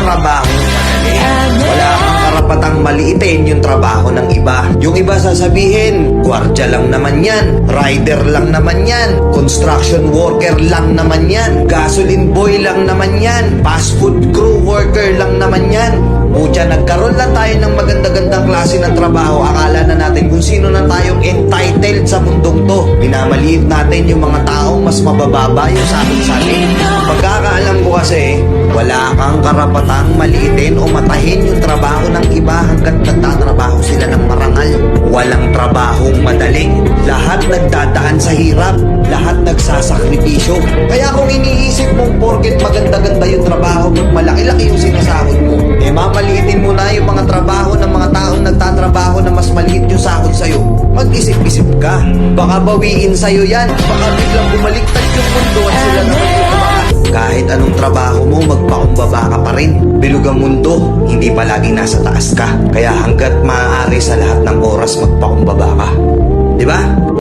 trabaho madali. Wala kang karapatang maliitin yung trabaho ng iba. Yung iba sasabihin, gwardiya lang naman yan, rider lang naman yan, construction worker lang naman yan, gasoline boy lang naman yan, fast food crew worker lang naman yan. Pucha, nagkaroon lang tayo ng maganda-gandang klase ng trabaho. Akala na natin kung sino na tayong entitled sa mundong to. Minamaliit natin yung mga taong mas mabababa yung sa atin. Pagkakaalam ko kasi, wala kang karapatang maliitin o matahin yung trabaho ng iba hanggat nagtatrabaho sila ng marangal. Walang trabahong madaling. Lahat nagdadaan sa hirap. Lahat nagsasakripisyo. Kaya kung iniisip mong porket maganda-ganda yung trabaho mo, malaki-laki yung sinasahod mo, eh mamaliitin mo na yung mga trabaho ng mga taong nagtatrabaho na mas maliit yung sahod sa'yo. Mag-isip-isip ka. Baka bawiin sa'yo yan. Baka biglang bumaliktad yung mundo at sila naman yung umangat. Kahit anong trabaho mo, magpakumbaba ka pa rin. Bilog ang mundo, hindi palaging nasa taas ka. Kaya hanggat maaari sa lahat ng oras, magpakumbaba ka. Diba?